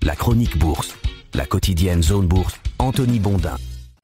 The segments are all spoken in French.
La chronique bourse, la quotidienne Zone Bourse, Anthony Bondin.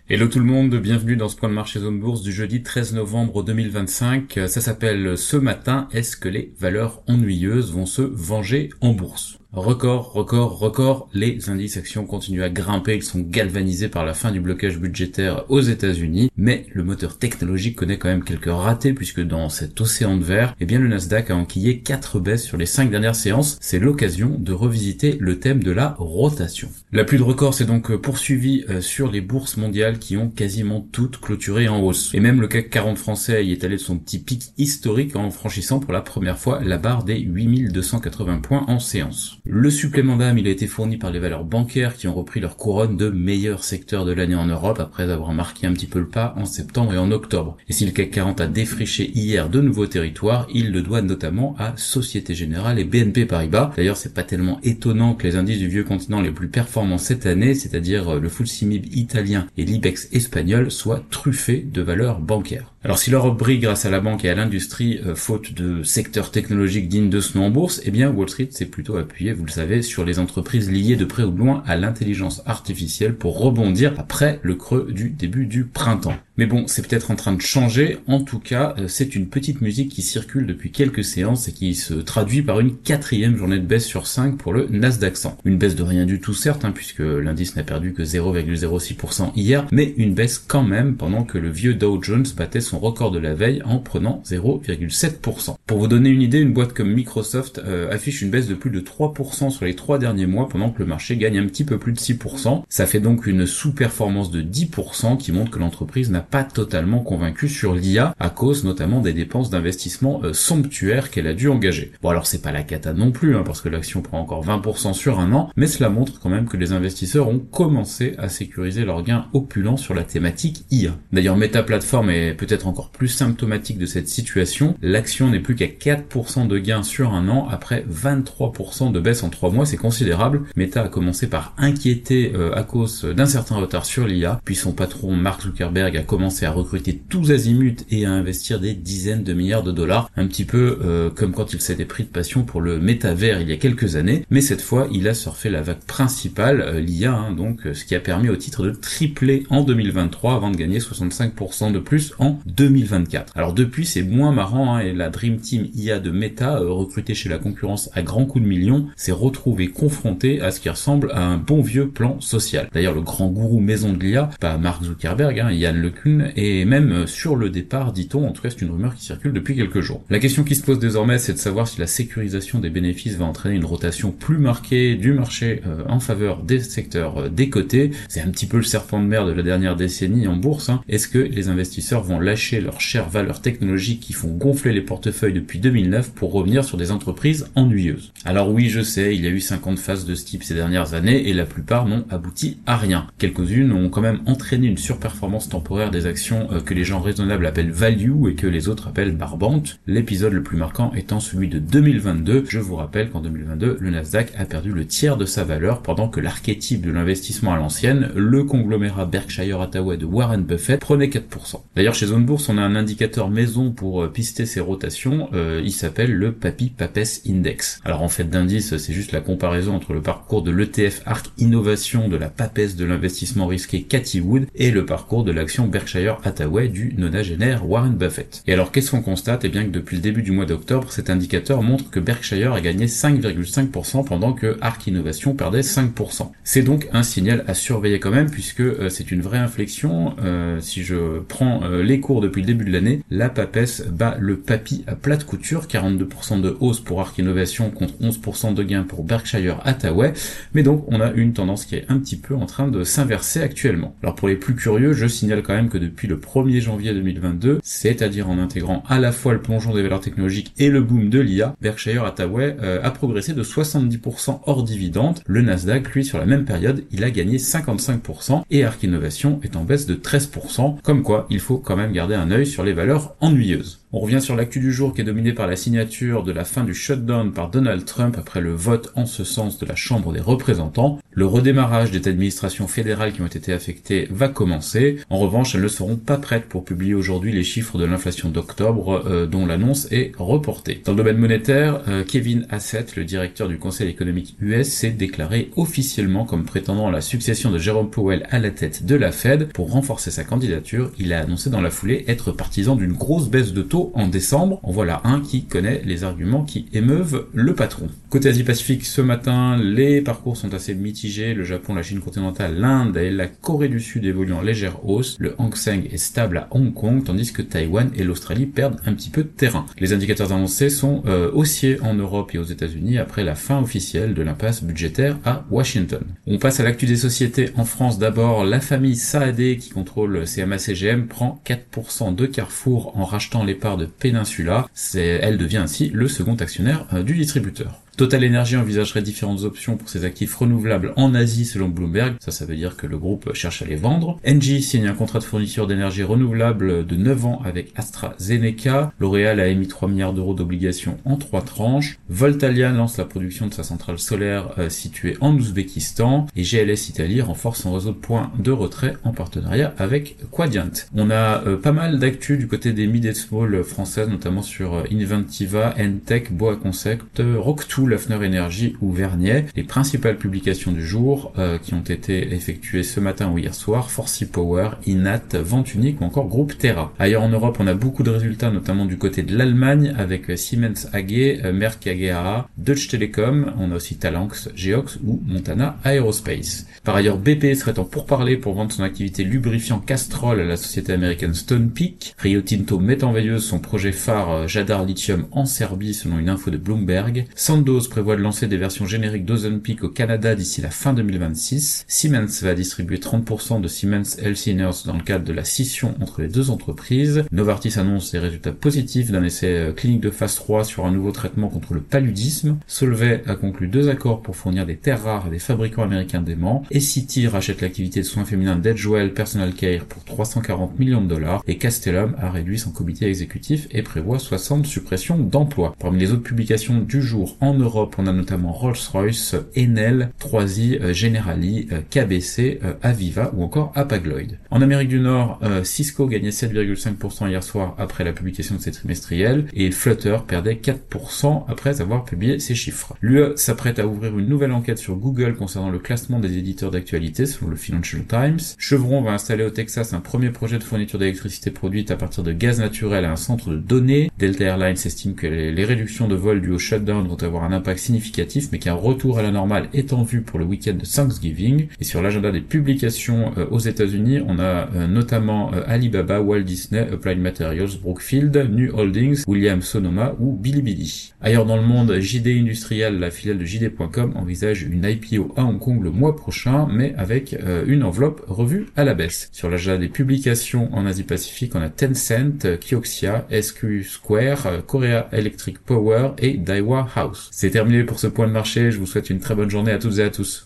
Hello tout le monde, bienvenue dans ce point de marché Zone Bourse du jeudi 13 novembre 2025. Ça s'appelle Ce matin, est-ce que les valeurs ennuyeuses vont se venger en bourse ? Record, les indices actions continuent à grimper, ils sont galvanisés par la fin du blocage budgétaire aux États-Unis, mais le moteur technologique connaît quand même quelques ratés puisque dans cet océan de verre, le Nasdaq a enquillé 4 baisses sur les 5 dernières séances. C'est l'occasion de revisiter le thème de la rotation. La pluie de record s'est donc poursuivie sur les bourses mondiales qui ont quasiment toutes clôturé en hausse. Et même le CAC 40 français y est allé de son petit pic historique en franchissant pour la première fois la barre des 8280 points en séance. Le supplément d'âme, il a été fourni par les valeurs bancaires qui ont repris leur couronne de meilleurs secteurs de l'année en Europe après avoir marqué un petit peu le pas en septembre et en octobre. Et si le CAC 40 a défriché hier de nouveaux territoires, il le doit notamment à Société Générale et BNP Paribas. D'ailleurs, c'est pas tellement étonnant que les indices du vieux continent les plus performants cette année, c'est-à-dire le FTSE MIB italien et l'IBEX espagnol, soient truffés de valeurs bancaires. Alors si l'Europe brille grâce à la banque et à l'industrie, faute de secteur technologique digne de ce nom en bourse, Wall Street s'est plutôt appuyé, vous le savez, sur les entreprises liées de près ou de loin à l'intelligence artificielle pour rebondir après le creux du début du printemps. Mais bon, c'est peut-être en train de changer. En tout cas, c'est une petite musique qui circule depuis quelques séances et qui se traduit par une 4e journée de baisse sur 5 pour le Nasdaq 100. Une baisse de rien du tout certes, puisque l'indice n'a perdu que 0,06% hier, mais une baisse quand même pendant que le vieux Dow Jones battait son record de la veille en prenant 0,7%. Pour vous donner une idée, une boîte comme Microsoft affiche une baisse de plus de 3% sur les 3 derniers mois pendant que le marché gagne un petit peu plus de 6%. Ça fait donc une sous-performance de 10% qui montre que l'entreprise n'a pas totalement convaincu sur l'IA à cause notamment des dépenses d'investissement somptuaires qu'elle a dû engager. Bon alors c'est pas la cata non plus parce que l'action prend encore 20% sur un an, mais cela montre quand même que les investisseurs ont commencé à sécuriser leurs gains opulents sur la thématique IA. D'ailleurs Meta Platform est peut-être encore plus symptomatique de cette situation. L'action n'est plus qu'à 4% de gains sur un an après 23% de baisse en 3 mois, c'est considérable. Meta a commencé par inquiéter à cause d'un certain retard sur l'IA, puis son patron Mark Zuckerberg a commencé à recruter tous azimuts et à investir des dizaines de milliards de dollars, un petit peu comme quand il s'était pris de passion pour le métavers il y a quelques années, mais cette fois il a surfé la vague principale, l'IA, ce qui a permis au titre de tripler en 2023 avant de gagner 65% de plus en 2024. Alors depuis c'est moins marrant et la Dream Team IA de Meta, recrutée chez la concurrence à grands coups de millions, s'est retrouvée confrontée à ce qui ressemble à un bon vieux plan social. D'ailleurs le grand gourou maison de l'IA, pas Mark Zuckerberg, Yann LeCun, et même sur le départ, dit-on, en tout cas c'est une rumeur qui circule depuis quelques jours. La question qui se pose désormais, c'est de savoir si la sécurisation des bénéfices va entraîner une rotation plus marquée du marché en faveur des secteurs décotés. C'est un petit peu le serpent de mer de la dernière décennie en bourse. Est-ce que les investisseurs vont lâcher leurs chères valeurs technologiques qui font gonfler les portefeuilles depuis 2009 pour revenir sur des entreprises ennuyeuses? Alors oui, je sais, il y a eu 50 phases de ce type ces dernières années et la plupart n'ont abouti à rien. Quelques-unes ont quand même entraîné une surperformance temporaire des actions que les gens raisonnables appellent value et que les autres appellent barbantes. L'épisode le plus marquant étant celui de 2022. Je vous rappelle qu'en 2022, le Nasdaq a perdu le tiers de sa valeur pendant que l'archétype de l'investissement à l'ancienne, le conglomérat Berkshire Hathaway de Warren Buffett, prenait 4%. D'ailleurs, chez Zone Bourse, on a un indicateur maison pour pister ces rotations. Il s'appelle le Papy-Papes Index. Alors en fait d'indice, c'est juste la comparaison entre le parcours de l'ETF ARK Innovation de la papesse de l'investissement risqué Cathie Wood et le parcours de l'action Berkshire Hathaway du nonagénaire Warren Buffett. Et alors qu'est-ce qu'on constate? Que depuis le début du mois d'octobre, cet indicateur montre que Berkshire a gagné 5,5% pendant que ARK Innovation perdait 5%. C'est donc un signal à surveiller quand même puisque c'est une vraie inflexion. Si je prends les cours depuis le début de l'année, la papesse bat le papy à plate couture, 42% de hausse pour ARK Innovation contre 11% de gain pour Berkshire Hathaway, mais donc on a une tendance qui est un petit peu en train de s'inverser actuellement. Alors pour les plus curieux, je signale quand même que depuis le 1er janvier 2022, c'est-à-dire en intégrant à la fois le plongeon des valeurs technologiques et le boom de l'IA, Berkshire Hathaway a progressé de 70% hors dividende. Le Nasdaq, lui, sur la même période, il a gagné 55% et ARK Innovation est en baisse de 13%, comme quoi il faut quand même garder un œil sur les valeurs ennuyeuses. On revient sur l'actu du jour qui est dominée par la signature de la fin du shutdown par Donald Trump après le vote en ce sens de la Chambre des représentants. Le redémarrage des administrations fédérales qui ont été affectées va commencer. En revanche, ne seront pas prêtes pour publier aujourd'hui les chiffres de l'inflation d'octobre, dont l'annonce est reportée. Dans le domaine monétaire, Kevin Hassett, le directeur du Conseil économique US, s'est déclaré officiellement comme prétendant à la succession de Jerome Powell à la tête de la Fed. Pour renforcer sa candidature, il a annoncé dans la foulée être partisan d'une grosse baisse de taux en décembre. En voilà un qui connaît les arguments qui émeuvent le patron. Côté Asie-Pacifique, ce matin, les parcours sont assez mitigés. Le Japon, la Chine continentale, l'Inde et la Corée du Sud évoluent en légère hausse. Le Hang Seng est stable à Hong Kong, tandis que Taïwan et l'Australie perdent un petit peu de terrain. Les indicateurs annoncés sont haussiers en Europe et aux États-Unis après la fin officielle de l'impasse budgétaire à Washington. On passe à l'actu des sociétés. En France, d'abord, la famille Saadé, qui contrôle CMA-CGM, prend 4% de Carrefour en rachetant les parts de Peninsula. Elle devient ainsi le second actionnaire du distributeur. Total Energy envisagerait différentes options pour ses actifs renouvelables en Asie selon Bloomberg. Ça veut dire que le groupe cherche à les vendre. Engie signe un contrat de fourniture d'énergie renouvelable de 9 ans avec AstraZeneca. L'Oréal a émis 3 milliards d'euros d'obligations en 3 tranches. Voltalia lance la production de sa centrale solaire située en Ouzbékistan. Et GLS Italie renforce son réseau de points de retrait en partenariat avec Quadient. On a pas mal d'actu du côté des mid et small françaises, notamment sur Inventiva, Entech, Boa Concept, Rocktool, Lafner Energy ou Vernier. Les principales publications du jour qui ont été effectuées ce matin ou hier soir: Forsy Power, Inat, Vente Unique ou encore Groupe Terra. Ailleurs en Europe, on a beaucoup de résultats, notamment du côté de l'Allemagne avec Siemens AG, Merck KGaA, Deutsche Telekom, on a aussi Talanx, Geox ou Montana Aerospace. Par ailleurs, BP serait en pourparlers pour vendre son activité lubrifiant Castrol à la société américaine Stonepeak. Rio Tinto met en veilleuse son projet phare Jadar Lithium en Serbie selon une info de Bloomberg. Sandoz prévoit de lancer des versions génériques d'Ozempic au Canada d'ici la fin 2026. Siemens va distribuer 30% de Siemens Healthineers dans le cadre de la scission entre les deux entreprises. Novartis annonce des résultats positifs d'un essai clinique de phase 3 sur un nouveau traitement contre le paludisme. Solvay a conclu 2 accords pour fournir des terres rares à des fabricants américains d'aimants. Et Citi rachète l'activité de soins féminins d'Edgewell Personal Care pour 340 millions de dollars. Et Castellum a réduit son comité exécutif et prévoit 60 suppressions d'emplois. Parmi les autres publications du jour en Europe, on a notamment Rolls-Royce, Enel, 3i, Generali, KBC, Aviva ou encore Hapag-Lloyd. En Amérique du Nord, Cisco gagnait 7,5% hier soir après la publication de ses trimestriels et Flutter perdait 4% après avoir publié ses chiffres. L'UE s'apprête à ouvrir une nouvelle enquête sur Google concernant le classement des éditeurs d'actualité selon le Financial Times. Chevron va installer au Texas un premier projet de fourniture d'électricité produite à partir de gaz naturel à un centre de données. Delta Airlines estime que les réductions de vols dues au shutdown vont avoir un impact significatif, mais qu'un retour à la normale est en vue pour le week-end de Thanksgiving. Et sur l'agenda des publications aux États-Unis, on a notamment Alibaba, Walt Disney, Applied Materials, Brookfield, New Holdings, Williams Sonoma ou Bilibili. Ailleurs dans le monde, JD Industrial, la filiale de JD.com, envisage une IPO à Hong Kong le mois prochain, mais avec une enveloppe revue à la baisse. Sur l'agenda des publications en Asie-Pacifique, on a Tencent, Kioxia, SQ Square, Korea Electric Power et Daiwa House. C'est terminé pour ce point de marché, je vous souhaite une très bonne journée à toutes et à tous.